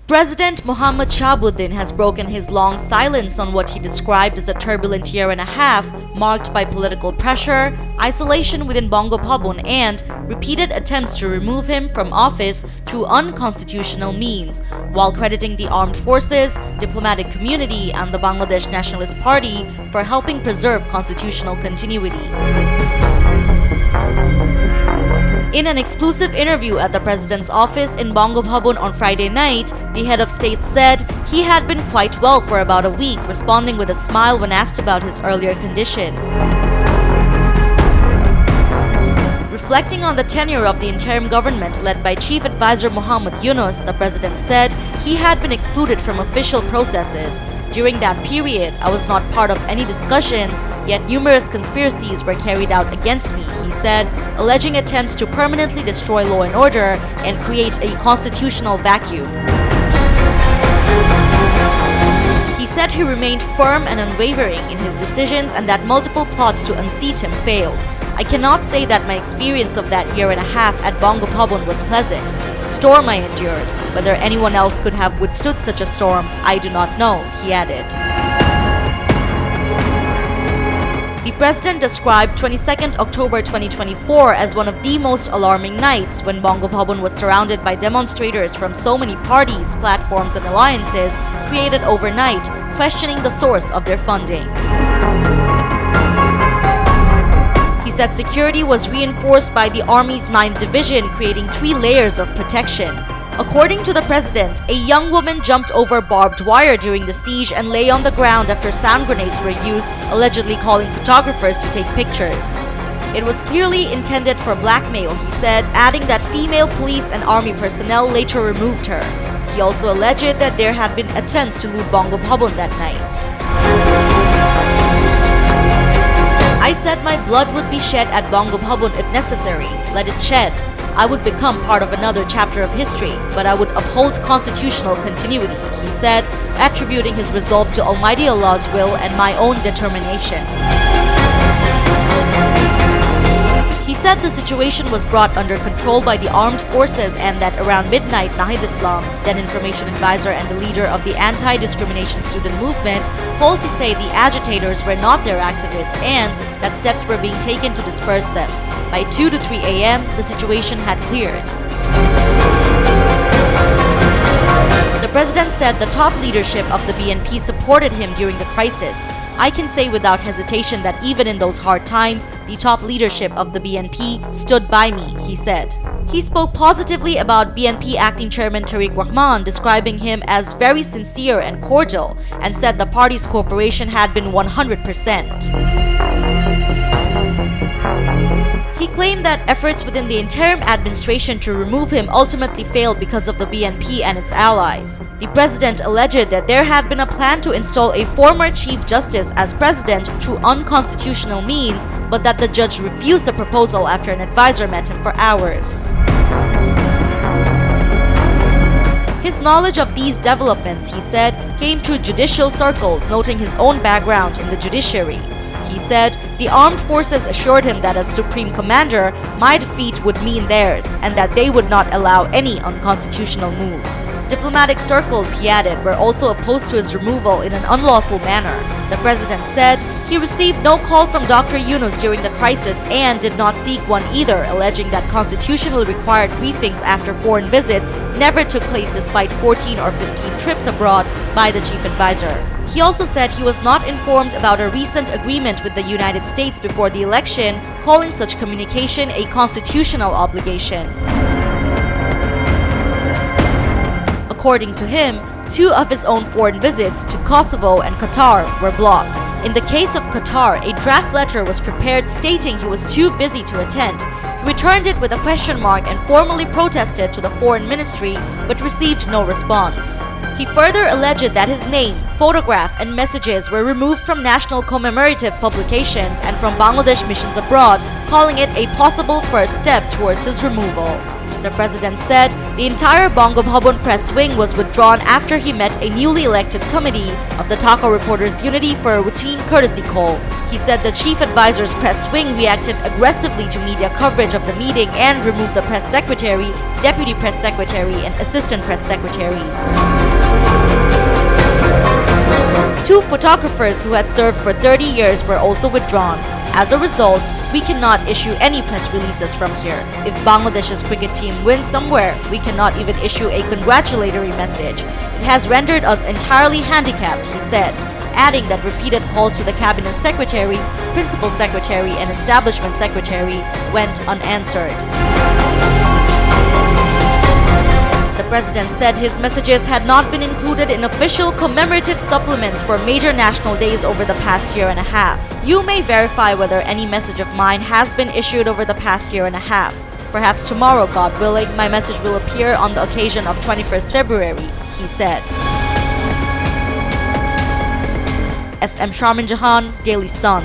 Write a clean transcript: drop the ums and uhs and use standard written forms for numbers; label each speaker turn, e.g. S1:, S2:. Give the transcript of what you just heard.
S1: President 𝗞𝗲𝘆𝘄cie𝗿𝗱𝘀 has broken his long silence on what he described as a turbulent year and a half, marked by political pressure, isolation within Bongo Bhabon, and repeated attempts to remove him from office through unconstitutional means, while crediting the armed forces, diplomatic community, and the Bangladesh Nationalist Party for helping preserve constitutional continuity. In an exclusive interview at the president's office in Bongo Bhabon on Friday night, the head of state said he had been quite well for about a week, responding with a smile when asked about his earlier condition. Reflecting on the tenure of the interim government led by Chief Advisor Muhammad Yunus, the president said he had been excluded from official processes. During that period, I was not part of any discussions, yet numerous conspiracies were carried out against me, he said, alleging attempts to permanently destroy law and order and create a constitutional vacuum. He said he remained firm and unwavering in his decisions and that multiple plots to unseat him failed. I cannot say that my experience of that year and a half at Bongo Bhabon was pleasant. The storm I endured, whether anyone else could have withstood such a storm, I do not know, he added. The president described 22nd October 2024 as one of the most alarming nights when Bongo Bhabon was surrounded by demonstrators from so many parties, platforms, and alliances created overnight, questioning the source of their funding. He said security was reinforced by the Army's 9th Division, creating 3 layers of protection. According to the president, a young woman jumped over barbed wire during the siege and lay on the ground after sound grenades were used, allegedly calling photographers to take pictures. It was clearly intended for blackmail, he said, adding that female police and army personnel later removed her. He also alleged that there had been attempts to loot Bongo Bhabon that night. I said my blood would be shed at Bongo Bhabon if necessary. Let it shed. I would become part of another chapter of history, but I would uphold constitutional continuity, he said, attributing his resolve to Almighty Allah's will and my own determination. He said the situation was brought under control by the armed forces and that around midnight, Nahid Islam, then information advisor and the leader of the anti-discrimination student movement, called to say the agitators were not their activists and that steps were being taken to disperse them. By 2 to 3 a.m., the situation had cleared. The president said the top leadership of the BNP supported him during the crisis. I can say without hesitation that even in those hard times, the top leadership of the BNP stood by me, he said. He spoke positively about BNP acting chairman Tariq Rahman, describing him as very sincere and cordial, and said the party's cooperation had been 100%. He claimed that efforts within the interim administration to remove him ultimately failed because of the BNP and its allies. The president alleged that there had been a plan to install a former chief justice as president through unconstitutional means, but that the judge refused the proposal after an advisor met him for hours. His knowledge of these developments, he said, came through judicial circles, noting his own background in the judiciary. He said, the armed forces assured him that as supreme commander, my defeat would mean theirs, and that they would not allow any unconstitutional move. Diplomatic circles, he added, were also opposed to his removal in an unlawful manner. The president said he received no call from Dr. Yunus during the crisis and did not seek one either, alleging that constitutionally required briefings after foreign visits never took place despite 14 or 15 trips abroad by the chief advisor. He also said he was not informed about a recent agreement with the United States before the election, calling such communication a constitutional obligation. According to him, 2 of his own foreign visits to Kosovo and Qatar were blocked. In the case of Qatar, a draft letter was prepared stating he was too busy to attend. He returned it with a question mark and formally protested to the foreign ministry, but received no response. He further alleged that his name, photograph, and messages were removed from national commemorative publications and from Bangladesh missions abroad, calling it a possible first step towards his removal. The president said the entire Bongo Bhabon press wing was withdrawn after he met a newly elected committee of the Dhaka Reporters Unity for a routine courtesy call. He said the chief advisor's press wing reacted aggressively to media coverage of the meeting and removed the press secretary, deputy press secretary, and assistant press secretary. 2 photographers who had served for 30 years were also withdrawn. As a result, we cannot issue any press releases from here. If Bangladesh's cricket team wins somewhere, we cannot even issue a congratulatory message. It has rendered us entirely handicapped, he said, adding that repeated calls to the cabinet secretary, principal secretary, and establishment secretary went unanswered. The president said his messages had not been included in official commemorative supplements for major national days over the past year and a half. You may verify whether any message of mine has been issued over the past year and a half. Perhaps tomorrow, God willing, my message will appear on the occasion of 21st February, he said. SM Sharmin Jahan, Daily Sun.